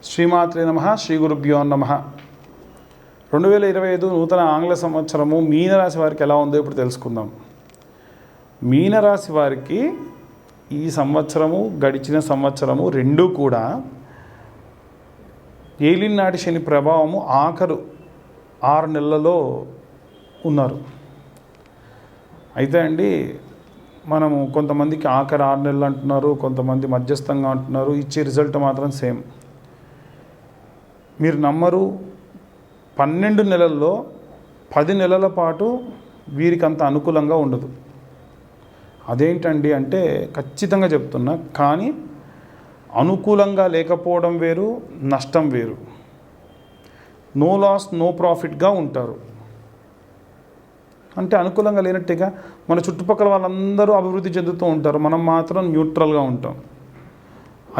శ్రీమాత్రే నమః శ్రీ గురుభ్యో నమః 2025 నూతన ఆంగ్ల సంవత్సరము మీనరాశి వారికి ఎలా ఉందో ఇప్పుడు తెలుసుకుందాం. మీనరాశి వారికి ఈ సంవత్సరము గడిచిన సంవత్సరము రెండూ కూడా ఏలినాటి శని ప్రభావము ఆఖరు 6 నెలలలో ఉన్నారు. అయితే అండి మనము కొంతమందికి ఆఖరి 6 నెలలు అంటున్నారు, కొంతమంది మధ్యస్థంగా అంటున్నారు, ఇచ్చే రిజల్ట్ మాత్రం సేమ్. మీరు నమ్మరు, 12 నెలల్లో 10 నెలల పాటు వీరికి అంత అనుకూలంగా ఉండదు. అదేంటండి అంటే ఖచ్చితంగా చెప్తున్నా, కానీ అనుకూలంగా లేకపోవడం వేరు, నష్టం వేరు. నో లాస్ నో ప్రాఫిట్గా ఉంటారు. అంటే అనుకూలంగా లేనట్టుగా మన చుట్టుపక్కల వాళ్ళందరూ అభివృద్ధి చెందుతూ ఉంటారు, మనం మాత్రం న్యూట్రల్గా ఉంటాం.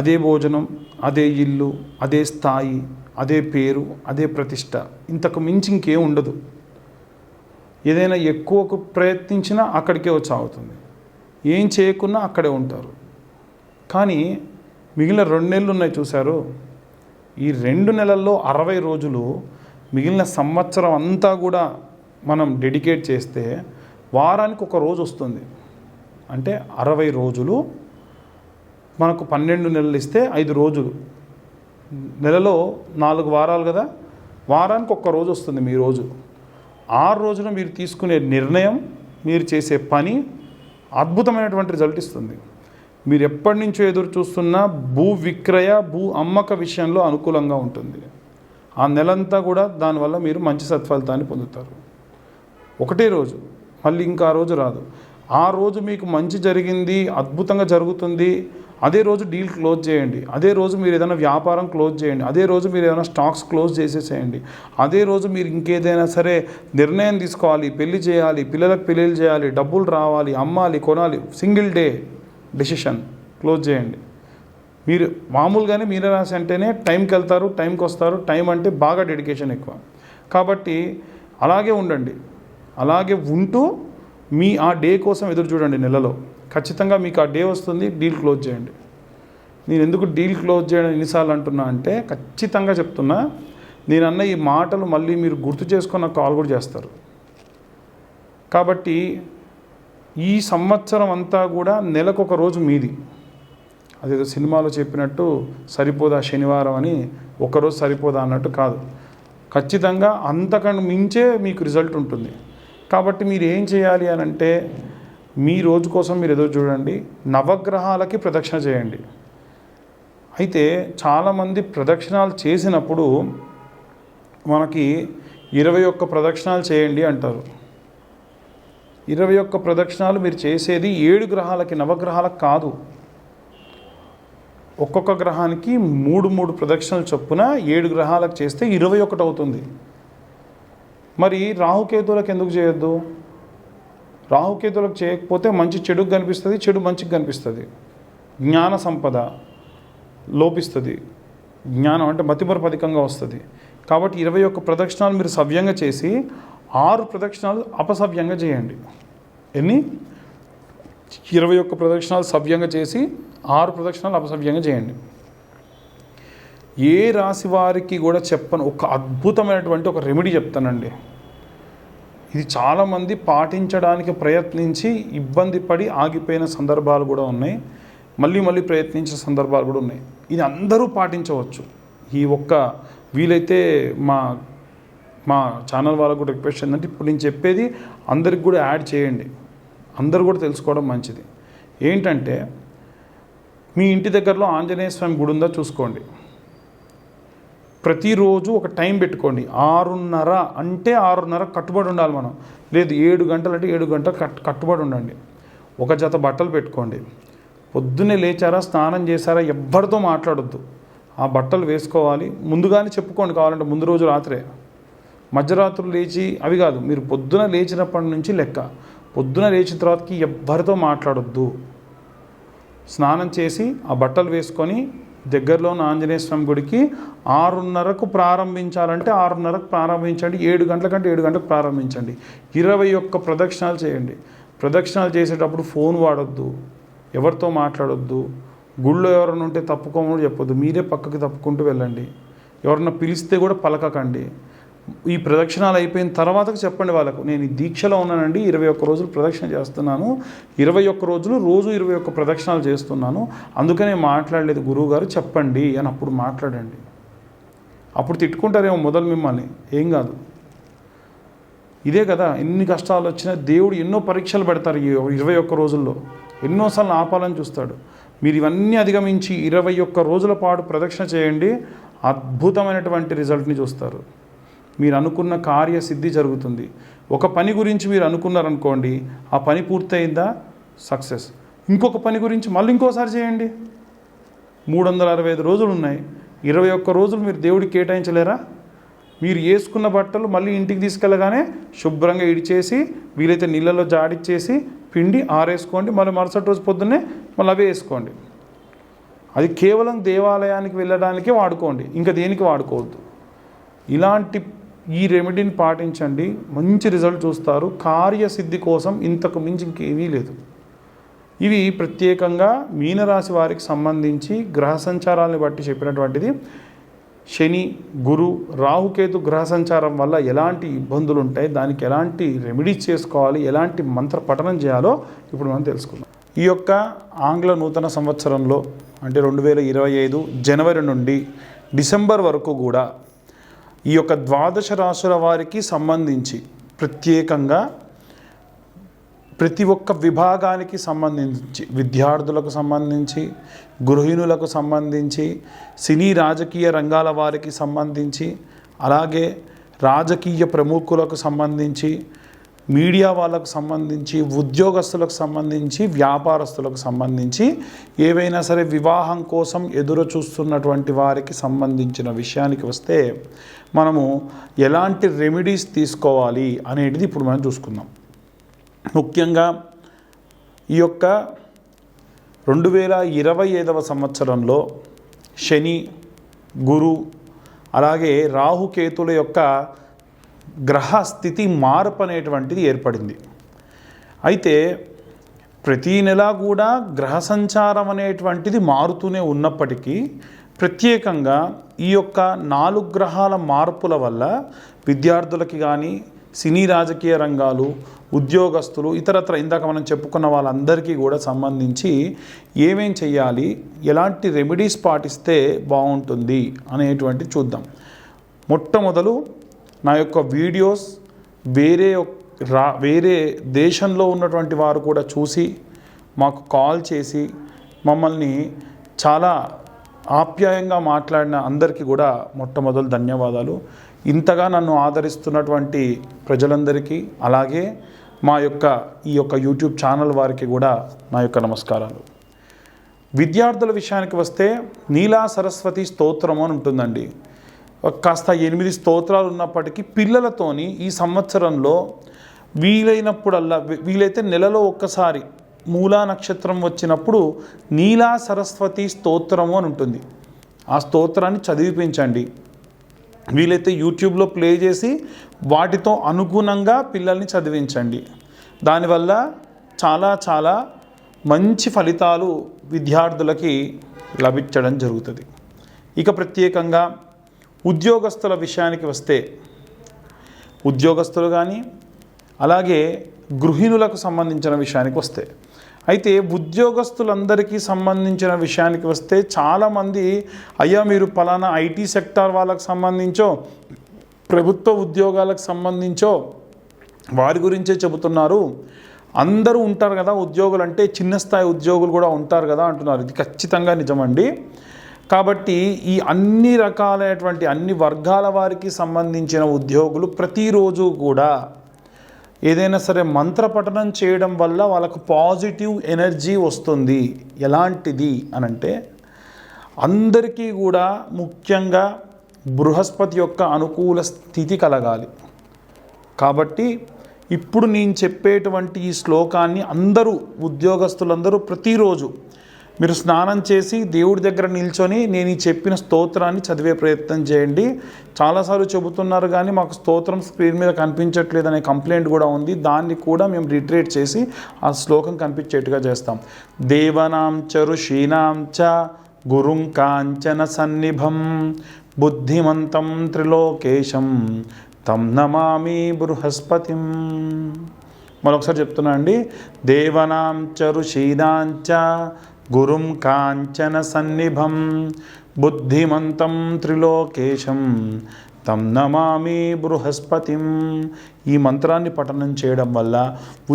అదే భోజనం, అదే ఇల్లు, అదే స్థాయి, అదే పేరు, అదే ప్రతిష్ట, ఇంతకు మించి ఇంకేం ఉండదు. ఏదైనా ఎక్కువకు ప్రయత్నించినా అక్కడికే వచ్చి ఆగుతుంది, ఏం చేయకున్నా అక్కడే ఉంటారు. కానీ మిగిలిన 2 నెలలు ఉన్నాయి చూశారు, ఈ 2 నెలల్లో 60 రోజులు, మిగిలిన సంవత్సరం అంతా కూడా మనం డెడికేట్ చేస్తే వారానికి ఒక రోజు వస్తుంది. అంటే 60 రోజులు మనకు 12 నెలలు ఇస్తే 5 రోజులు, నెలలో 4 వారాలు కదా, వారానికి ఒక్క రోజు వస్తుంది మీ రోజు. 6 రోజున మీరు తీసుకునే నిర్ణయం, మీరు చేసే పని అద్భుతమైనటువంటి రిజల్ట్ ఇస్తుంది. మీరు ఎప్పటి నుంచో ఎదురు చూస్తున్న భూ విక్రయ, భూ అమ్మక విషయంలో అనుకూలంగా ఉంటుంది. ఆ నెలంతా కూడా దానివల్ల మీరు మంచి సత్ఫలితాన్ని పొందుతారు. ఒకటే రోజు, మళ్ళీ ఇంకా రోజు రాదు. ఆ రోజు మీకు మంచి జరిగింది, అద్భుతంగా జరుగుతుంది, అదే రోజు డీల్ క్లోజ్ చేయండి. అదే రోజు మీరు ఏదైనా వ్యాపారం క్లోజ్ చేయండి. అదే రోజు మీరు ఏదైనా స్టాక్స్ క్లోజ్ చేసేసేయండి. అదే రోజు మీరు ఇంకేదైనా సరే నిర్ణయం తీసుకోవాలి, పెళ్లి చేయాలి, పిల్లలకు పెళ్ళిళ్ళు చేయాలి, డబ్బులు రావాలి, అమ్మాలి, కొనాలి, సింగిల్ డే డెసిషన్ క్లోజ్ చేయండి. మీరు మామూలుగానే మీనరాశి అంటేనే టైంకి వెళ్తారు, టైంకి వస్తారు. టైం అంటే బాగా డెడికేషన్ ఎక్కువ. కాబట్టి అలాగే ఉండండి. అలాగే ఉంటూ మీ ఆ డే కోసం ఎదురు చూడండి. నెలలో ఖచ్చితంగా మీకు ఆ డే వస్తుంది, డీల్ క్లోజ్ చేయండి. నేను ఎందుకు డీల్ క్లోజ్ చేయడం ఎన్నిసార్లు అంటున్నా అంటే ఖచ్చితంగా చెప్తున్నా, నేను అన్న ఈ మాటలు మళ్ళీ మీరు గుర్తు చేసుకున్న కాల్ కూడా చేస్తారు. కాబట్టి ఈ సంవత్సరం అంతా కూడా నెలకొక రోజు మీది. అదేదో సినిమాలో చెప్పినట్టు సరిపోదా శనివారం అని, ఒకరోజు సరిపోదా అన్నట్టు కాదు. ఖచ్చితంగా అంతకన్నా మించే మీకు రిజల్ట్ ఉంటుంది. కాబట్టి మీరు ఏం చేయాలి అని అంటే, మీ రోజు కోసం మీరు ఎదురు చూడండి, నవగ్రహాలకి ప్రదక్షిణ చేయండి. అయితే చాలామంది ప్రదక్షిణాలు చేసినప్పుడు మనకి 21 ప్రదక్షిణాలు చేయండి అంటారు. 21 ప్రదక్షిణాలు మీరు చేసేది 7 గ్రహాలకి, నవగ్రహాలకు కాదు. ఒక్కొక్క గ్రహానికి 3 ప్రదక్షిణలు చొప్పున 7 గ్రహాలకు చేస్తే 21 అవుతుంది. మరి రాహుకేతువులకు ఎందుకు చేయొద్దు? రాహుకేతువులకు చేయకపోతే మంచి చెడుకు కనిపిస్తుంది, చెడు మంచికి కనిపిస్తుంది. జ్ఞాన సంపద లోపిస్తుంది, జ్ఞానం అంటే మతిమరుపు అధికంగా వస్తుంది. కాబట్టి 21 ప్రదక్షిణాలు మీరు సవ్యంగా చేసి 6 ప్రదక్షిణాలు అపసవ్యంగా చేయండి. ఎన్ని? 21 ప్రదక్షిణాలు సవ్యంగా చేసి 6 ప్రదక్షిణాలు అపసవ్యంగా చేయండి. ఏ రాశి వారికి కూడా చెప్పను ఒక అద్భుతమైనటువంటి ఒక రెమెడీ చెప్తానండి. ఇది చాలామంది పాటించడానికి ప్రయత్నించి ఇబ్బంది పడి ఆగిపోయిన సందర్భాలు కూడా ఉన్నాయి, మళ్ళీ ప్రయత్నించిన సందర్భాలు కూడా ఉన్నాయి. ఇది అందరూ పాటించవచ్చు. ఈ ఒక్క వీలైతే మా ఛానల్ వాళ్ళకు కూడా రిక్వెస్ట్ ఏంటంటే, ఇప్పుడు నేను చెప్పేది అందరికి కూడా యాడ్ చేయండి, అందరూ కూడా తెలుసుకోవడం మంచిది. ఏంటంటే, మీ ఇంటి దగ్గరలో ఆంజనేయ స్వామి గుడి ఉందా చూసుకోండి. ప్రతిరోజు ఒక టైం పెట్టుకోండి. 6:30 అంటే 6:30 కట్టుబడి ఉండాలి మనం. లేదు 7 గంటలు అంటే 7 గంటలు కట్టుబడి ఉండండి. ఒక జత బట్టలు పెట్టుకోండి. పొద్దున్నే లేచారా, స్నానం చేశారా, ఎవ్వరితో మాట్లాడొద్దు. ఆ బట్టలు వేసుకోవాలి. ముందుగానే చెప్పుకోండి, కావాలంటే ముందు రోజు రాత్రే. మధ్యరాత్రులు లేచి అవి కాదు, మీరు పొద్దున లేచినప్పటి నుంచి లెక్క. పొద్దున లేచిన తర్వాతకి ఎవ్వరితో మాట్లాడొద్దు. స్నానం చేసి ఆ బట్టలు వేసుకొని దగ్గరలో ఉన్న ఆంజనేయ స్వామి గుడికి 6:30కు ప్రారంభించాలంటే 6:30కు ప్రారంభించండి. 7 గంటల కంటే 7 గంటలకు ప్రారంభించండి. 21 ప్రదక్షిణాలు చేయండి. ప్రదక్షిణాలు చేసేటప్పుడు ఫోన్ వాడొద్దు, ఎవరితో మాట్లాడొద్దు, గుళ్ళో ఎవరైనా ఉంటే తప్పుకోమని చెప్పొద్దు, మీరే పక్కకి తప్పుకుంటూ వెళ్ళండి. ఎవరన్నా పిలిస్తే కూడా పలకకండి. ఈ ప్రదక్షిణాలు అయిపోయిన తర్వాతకు చెప్పండి వాళ్ళకు, నేను ఈ దీక్షలో ఉన్నానండి, 21 రోజులు ప్రదక్షిణ చేస్తున్నాను, 21 రోజులు రోజు 21 ప్రదక్షిణాలు చేస్తున్నాను, అందుకనే మాట్లాడలేదు గురువుగారు చెప్పండి అని అప్పుడు మాట్లాడండి. అప్పుడు తిట్టుకుంటారేమో మొదలు మిమ్మల్ని, ఏం కాదు. ఇదే కదా, ఎన్ని కష్టాలు వచ్చినా దేవుడు ఎన్నో పరీక్షలు పెడతారు ఈ 21 రోజుల్లో, ఎన్నోసార్లు ఆపాలని చూస్తాడు. మీరు ఇవన్నీ అధిగమించి 21 రోజుల పాటు ప్రదక్షిణ చేయండి, అద్భుతమైనటువంటి రిజల్ట్ని చూస్తారు. మీరు అనుకున్న కార్యసిద్ధి జరుగుతుంది. ఒక పని గురించి మీరు అనుకున్నారనుకోండి, ఆ పని పూర్తయిందా, సక్సెస్. ఇంకొక పని గురించి మళ్ళీ ఇంకోసారి చేయండి. 365 రోజులు ఉన్నాయి, 21 రోజులు మీరు దేవుడికి కేటాయించలేరా? మీరు వేసుకున్న బట్టలు మళ్ళీ ఇంటికి తీసుకెళ్ళగానే శుభ్రంగా ఇడిచేసి, వీలైతే నీళ్ళలో జాడిచ్చేసి పిండి ఆరేసుకోండి, మళ్ళీ మరుసటి రోజు పొద్దున్నే మళ్ళీ అవే వేసుకోండి. అది కేవలం దేవాలయానికి వెళ్ళడానికే వాడుకోండి, ఇంకా దేనికి వాడుకోవద్దు. ఇలాంటి ఈ రెమెడీని పాటించండి, మంచి రిజల్ట్ చూస్తారు. కార్యసిద్ధి కోసం ఇంతకు మించి ఇంకేమీ లేదు. ఇవి ప్రత్యేకంగా మీనరాశి వారికి సంబంధించి గ్రహ సంచారాలను బట్టి చెప్పినటువంటిది. శని, గురు, రాహుకేతు గ్రహ సంచారం వల్ల ఎలాంటి ఇబ్బందులు ఉంటాయి, దానికి ఎలాంటి రెమెడీస్ చేసుకోవాలి, ఎలాంటి మంత్ర పఠనం చేయాలో ఇప్పుడు మనం తెలుసుకుందాం. ఈ యొక్క ఆంగ్ల నూతన సంవత్సరంలో అంటే 2025 జనవరి నుండి డిసెంబర్ వరకు కూడా ఈ యొక్క 12 రాశుల వారికి సంబంధించి ప్రత్యేకంగా ప్రతి ఒక్క విభాగానికి సంబంధించి, విద్యార్థులకు సంబంధించి, గృహిణులకు సంబంధించి, సినీ రాజకీయ రంగాల వారికి సంబంధించి, అలాగే రాజకీయ ప్రముఖులకు సంబంధించి, మీడియా వాళ్ళకు సంబంధించి, ఉద్యోగస్తులకు సంబంధించి, వ్యాపారస్తులకు సంబంధించి, ఏవైనా సరే వివాహం కోసం ఎదురు చూస్తున్నటువంటి వారికి సంబంధించిన విషయానికి వస్తే మనము ఎలాంటి రెమెడీస్ తీసుకోవాలి అనేది ఇప్పుడు మనం చూసుకుందాం. ముఖ్యంగా ఈ యొక్క 2025వ సంవత్సరంలో శని, గురు, అలాగే రాహుకేతుల యొక్క గ్రహ స్థితి మార్పు అనేటువంటిది ఏర్పడింది. అయితే ప్రతీ నెల కూడా గ్రహ సంచారం అనేటువంటిది మారుతూనే ఉన్నప్పటికీ ప్రత్యేకంగా ఈ యొక్క 4 గ్రహాల మార్పుల వల్ల విద్యార్థులకి కానీ, సినీ రాజకీయ రంగాలు, ఉద్యోగస్తులు, ఇతరత్ర ఇందాక మనం చెప్పుకున్న వాళ్ళందరికీ కూడా సంబంధించి ఏమేం చేయాలి, ఎలాంటి రెమెడీస్ పాటిస్తే బాగుంటుంది అనేటువంటి చూద్దాం. మొట్టమొదలు నా యొక్క వీడియోస్ వేరే దేశంలో ఉన్నటువంటి వారు కూడా చూసి మాకు కాల్ చేసి మమ్మల్ని చాలా ఆప్యాయంగా మాట్లాడిన అందరికీ కూడా మొట్టమొదలు ధన్యవాదాలు. ఇంతగా నన్ను ఆదరిస్తున్నటువంటి ప్రజలందరికీ, అలాగే ఈ యొక్క యూట్యూబ్ ఛానల్ వారికి కూడా నా యొక్క నమస్కారాలు. విద్యార్థుల విషయానికి వస్తే నీలా సరస్వతి స్తోత్రం అని ఉంటుందండి. కాస్త 8 స్తోత్రాలు ఉన్నప్పటికీ పిల్లలతోని ఈ సంవత్సరంలో వీలైనప్పుడల్లా, వీలైతే నెలలో ఒక్కసారి మూలా నక్షత్రం వచ్చినప్పుడు నీలా సరస్వతి స్తోత్రము అని ఉంటుంది. ఆ స్తోత్రాన్ని చదివిపించండి. వీలైతే యూట్యూబ్లో ప్లే చేసి వాటితో అనుగుణంగా పిల్లల్ని చదివించండి. దానివల్ల చాలా చాలా మంచి ఫలితాలు విద్యార్థులకి లభించడం జరుగుతుంది. ఇక ప్రత్యేకంగా ఉద్యోగస్తుల విషయానికి వస్తే, ఉద్యోగస్తులు కానీ అలాగే గృహిణులకు సంబంధించిన విషయానికి వస్తే, అయితే ఉద్యోగస్తులందరికీ సంబంధించిన విషయానికి వస్తే చాలామంది అయ్యా మీరు పలానా ఐటీ సెక్టార్ వాళ్ళకు సంబంధించో, ప్రభుత్వ ఉద్యోగాలకు సంబంధించో వారి గురించే చెబుతున్నారు, అందరూ ఉంటారు కదా ఉద్యోగులు అంటే, చిన్న స్థాయి ఉద్యోగులు కూడా ఉంటారు కదా అంటున్నారు. ఇది ఖచ్చితంగా నిజమండి. కాబట్టి ఈ అన్ని రకాలైనటువంటి అన్ని వర్గాల వారికి సంబంధించిన ఉద్యోగులు ప్రతిరోజు కూడా ఏదైనా సరే మంత్రపఠనం చేయడం వల్ల వాళ్ళకు పాజిటివ్ ఎనర్జీ వస్తుంది. ఎలాంటిది అనంటే, అందరికీ కూడా ముఖ్యంగా బృహస్పతి యొక్క అనుకూల స్థితి కలగాలి. కాబట్టి ఇప్పుడు నేను చెప్పేటువంటి ఈ శ్లోకాన్ని అందరూ, ఉద్యోగస్తులందరూ ప్రతిరోజు మీరు స్నానం చేసి దేవుడి దగ్గర నిల్చొని నేను ఈ చెప్పిన స్తోత్రాన్ని చదివే ప్రయత్నం చేయండి. చాలాసార్లు చెబుతున్నారు కానీ మాకు స్తోత్రం స్క్రీన్ మీద కనిపించట్లేదు అనే కంప్లైంట్ కూడా ఉంది. దాన్ని కూడా మేము రిట్రేట్ చేసి ఆ శ్లోకం కనిపించేట్టుగా చేస్తాం. దేవనాం చ ఋషీణాం చ గురుం కాంచన సన్నిభం బుద్ధిమంతం త్రిలోకేశం తం నమామి బృహస్పతిం. మరొకసారి చెప్తున్నా అండి. దేవనాం చ ఋషీణాం చ గురుం కాంచన సన్నిభం బుద్ధిమంతం త్రిలోకేశం తం నమామి బృహస్పతిం. ఈ మంత్రాన్ని పఠనం చేయడం వల్ల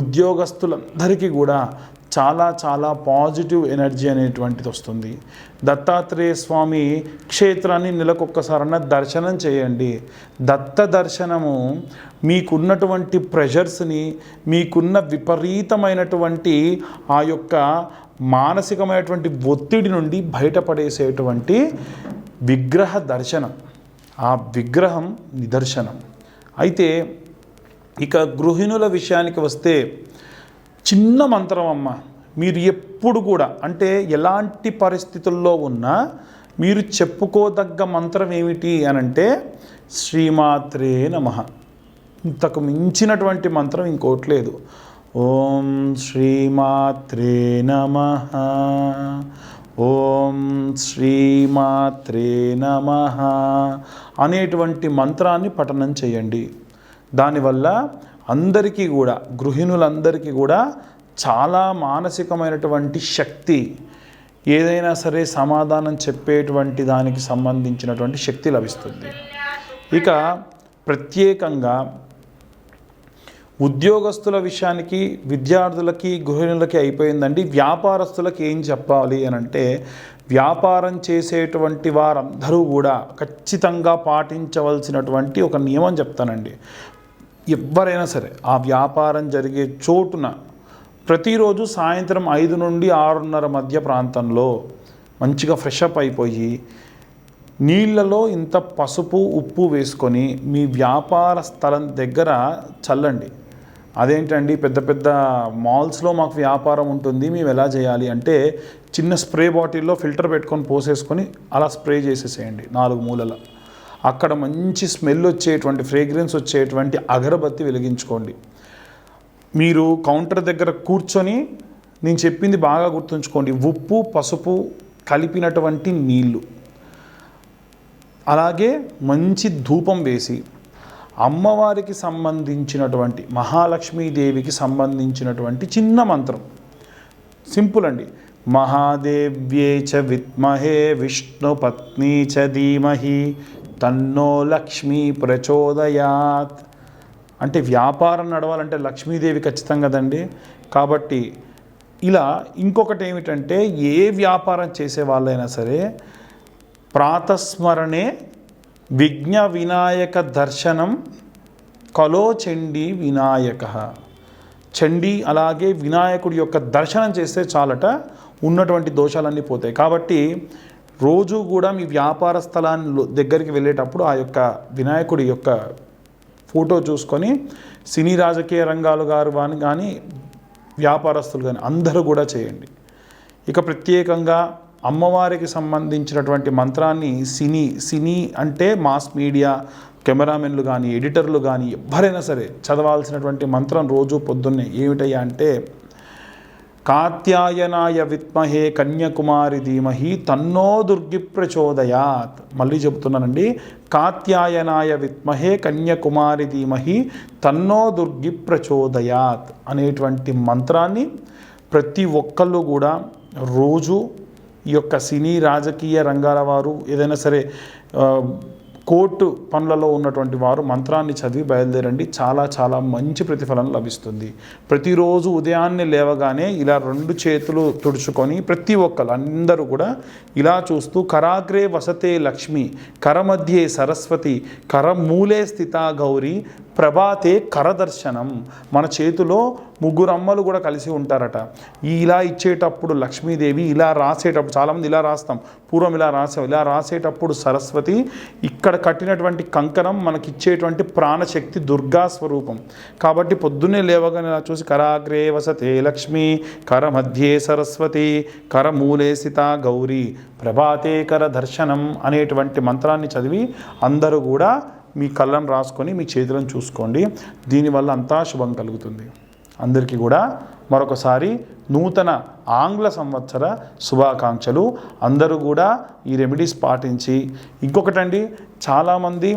ఉద్యోగస్తులందరికీ కూడా చాలా చాలా పాజిటివ్ ఎనర్జీ అనేటువంటిది వస్తుంది. దత్తాత్రేయ స్వామి క్షేత్రాన్ని నెలకొక్కసారన్నా దర్శనం చేయండి. దత్త దర్శనము మీకున్నటువంటి ప్రెషర్స్ని, మీకున్న విపరీతమైనటువంటి ఆ యొక్క మానసికమైనటువంటి ఒత్తిడి నుండి బయటపడేసేటువంటి విగ్రహ దర్శనం, ఆ విగ్రహం నిదర్శనం. అయితే ఇక గృహిణుల విషయానికి వస్తే చిన్న మంత్రం అమ్మ. మీరు ఎప్పుడు కూడా అంటే ఎలాంటి పరిస్థితుల్లో ఉన్నా మీరు చెప్పుకోదగ్గ మంత్రం ఏమిటి అనంటే శ్రీమాత్రే నమః. ఇంతకు మించినటువంటి మంత్రం ఇంకోటి లేదు. ఓం శ్రీమాత్రే నమః, ఓం శ్రీమాత్రే నమః అనేటువంటి మంత్రాన్ని పఠనం చేయండి. దానివల్ల అందరికీ కూడా, గృహిణులందరికీ కూడా చాలా మానసికమైనటువంటి శక్తి, ఏదైనా సరే సమాధానం చెప్పేటువంటి దానికి సంబంధించినటువంటి శక్తి లభిస్తుంది. ఇక ప్రత్యేకంగా ఉద్యోగస్తుల విషయానికి, విద్యార్థులకి, గృహిణులకి అయిపోయిందండి. వ్యాపారస్తులకి ఏం చెప్పాలి అని అంటే, వ్యాపారం చేసేటువంటి వారందరూ కూడా ఖచ్చితంగా పాటించవలసినటువంటి ఒక నియమం చెప్తానండి. ఎవరైనా సరే ఆ వ్యాపారం జరిగే చోటున ప్రతిరోజు సాయంత్రం 5 నుండి 6:30 మధ్య ప్రాంతంలో మంచిగా ఫ్రెషప్ అయిపోయి నీళ్ళలో ఇంత పసుపు ఉప్పు వేసుకొని మీ వ్యాపార స్థలం దగ్గర చల్లండి. అదేంటండి పెద్ద పెద్ద మాల్స్లో మాకు వ్యాపారం ఉంటుంది, మేము ఎలా చేయాలి అంటే చిన్న స్ప్రే బాటిల్లో ఫిల్టర్ పెట్టుకొని పోసేసుకొని అలా స్ప్రే చేసేసేయండి 4 మూలల. అక్కడ మంచి స్మెల్ వచ్చేటువంటి, ఫ్రేగ్రెన్స్ వచ్చేటువంటి అగరబత్తి వెలిగించుకోండి. మీరు కౌంటర్ దగ్గర కూర్చొని నేను చెప్పింది బాగా గుర్తుంచుకోండి. ఉప్పు పసుపు కలిపినటువంటి నీళ్ళు, అలాగే మంచి ధూపం వేసి అమ్మవారికి సంబంధించినటువంటి, మహాలక్ష్మీదేవికి సంబంధించినటువంటి చిన్న మంత్రం, సింపుల్ అండి. మహాదేవ్యే చ విద్మహే విష్ణుపత్ని చ ధీమహి తన్నో లక్ష్మీ ప్రచోదయాత్. అంటే వ్యాపారం నడవాలంటే లక్ష్మీదేవి ఖచ్చితంగా కదండి. కాబట్టి ఇలా ఇంకొకటి ఏమిటంటే, ఏ వ్యాపారం చేసే వాళ్ళైనా సరే ప్రాతస్మరణే విఘ్న వినాయక దర్శనం కలో చండీ వినాయక. చండీ అలాగే వినాయకుడి యొక్క దర్శనం చేస్తే చాలట ఉన్నటువంటి దోషాలన్నీ పోతాయి. కాబట్టి రోజు కూడా మీ వ్యాపార స్థలాన్ని దగ్గరికి వెళ్ళేటప్పుడు ఆ యొక్క వినాయకుడి యొక్క ఫోటో చూసుకొని సినీ రాజకీయ రంగాలు గారు కానీ వ్యాపారస్తులు కానీ అందరూ కూడా చేయండి. ఇక ప్రత్యేకంగా అమ్మవారికి సంబంధించినటువంటి మంత్రాన్ని సినీ అంటే మాస్ మీడియా కెమెరామెన్లు కానీ ఎడిటర్లు కానీ ఎవరైనా సరే చదవాల్సినటువంటి మంత్రం రోజు పొద్దున్నే ఏమిటయ్యా అంటే, కాత్యాయనాయ విద్మహే కన్యాకుమారి ధీమహి తన్నో దుర్గి ప్రచోదయాత్. మళ్ళీ చెబుతున్నానండి, కాత్యాయనాయ విద్మహే కన్యాకుమారి ధీమహి తన్నో దుర్గి ప్రచోదయాత్ అనేటువంటి మంత్రాన్ని ప్రతి ఒక్కళ్ళు కూడా రోజు ఈ యొక్క సినీ రాజకీయ రంగాల వారు, ఏదైనా సరే కోర్టు పనులలో ఉన్నటువంటి వారు మంత్రాన్ని చదివి బయలుదేరండి. చాలా చాలా మంచి ప్రతిఫలం లభిస్తుంది. ప్రతిరోజు ఉదయాన్నే లేవగానే ఇలా 2 చేతులు తుడుచుకొని ప్రతి ఒక్కరు అందరూ కూడా ఇలా చూస్తూ, కరాగ్రే వసతే లక్ష్మి, కరమధ్యే సరస్వతి, కరమూలే స్థితా గౌరీ, ప్రభాతే కరదర్శనం. మన చేతిలో ముగ్గురు అమ్మలు కూడా కలిసి ఉంటారట. ఇలా ఇచ్చేటప్పుడు లక్ష్మీదేవి, ఇలా రాసేటప్పుడు, చాలామంది ఇలా రాస్తాం, పూర్వం ఇలా రాసాం, ఇలా రాసేటప్పుడు సరస్వతి, ఇక్కడ కట్టినటువంటి కంకణం మనకిచ్చేటువంటి ప్రాణశక్తి దుర్గా స్వరూపం. కాబట్టి పొద్దున్నే లేవగానే ఇలా చూసి కరాగ్రే వసతే లక్ష్మి, కర మధ్యే సరస్వతి, కర మూలే స్థితా గౌరీ, ప్రభాతే కర దర్శనం అనేటువంటి మంత్రాన్ని చదివి అందరూ కూడా మీ కళ్ళను రాసుకొని మీ చేతులను చూసుకోండి. దీనివల్ల అంతా శుభం కలుగుతుంది. అందరికీ కూడా మరొకసారి నూతన ఆంగ్ల సంవత్సర శుభాకాంక్షలు. అందరూ కూడా ఈ రెమెడీస్ పాటించి, ఇంకొకటండి, చాలామంది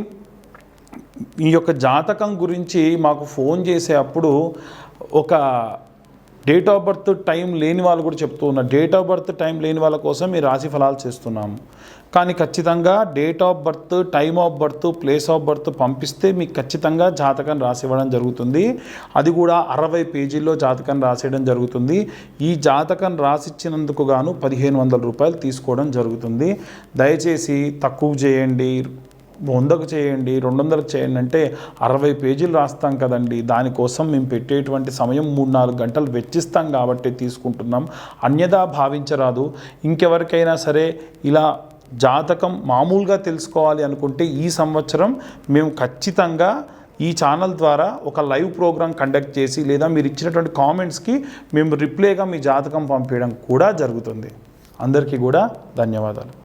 ఈ యొక్క జాతకం గురించి మాకు ఫోన్ చేసే అప్పుడు ఒక డేట్ ఆఫ్ బర్త్ టైం లేని వాళ్ళు కూడా చెప్తూ ఉన్నారు. డేట్ ఆఫ్ బర్త్ టైం లేని వాళ్ళ కోసం ఈ రాశి ఫలాలు చేస్తున్నాము. కానీ ఖచ్చితంగా date of birth, time of birth, place of birth పంపిస్తే మీకు ఖచ్చితంగా జాతకం రాసివ్వడం జరుగుతుంది. అది కూడా 60 పేజీల్లో జాతకం రాసేయడం జరుగుతుంది. ఈ జాతకం రాసిచ్చినందుకు గాను 1500 రూపాయలు తీసుకోవడం జరుగుతుంది. దయచేసి తక్కువ చేయండి, 100కు చేయండి, 200కు చేయండి అంటే 60 పేజీలు రాస్తాం కదండి. దానికోసం మేము పెట్టేటువంటి సమయం 3-4 గంటలు వెచ్చిస్తాం కాబట్టి తీసుకుంటున్నాం. అన్యదా భావించరాదు. ఇంకెవరికైనా సరే ఇలా జాతకం మామూలుగా తెలుసుకోవాలి అనుకుంటే ఈ సంవత్సరం మేము ఖచ్చితంగా ఈ ఛానల్ ద్వారా ఒక లైవ్ ప్రోగ్రామ్ కండక్ట్ చేసి, లేదా మీరు ఇచ్చినటువంటి కామెంట్స్కి మేము రిప్లైగా మీ జాతకం పంపించడం కూడా జరుగుతుంది. అందరికీ కూడా ధన్యవాదాలు.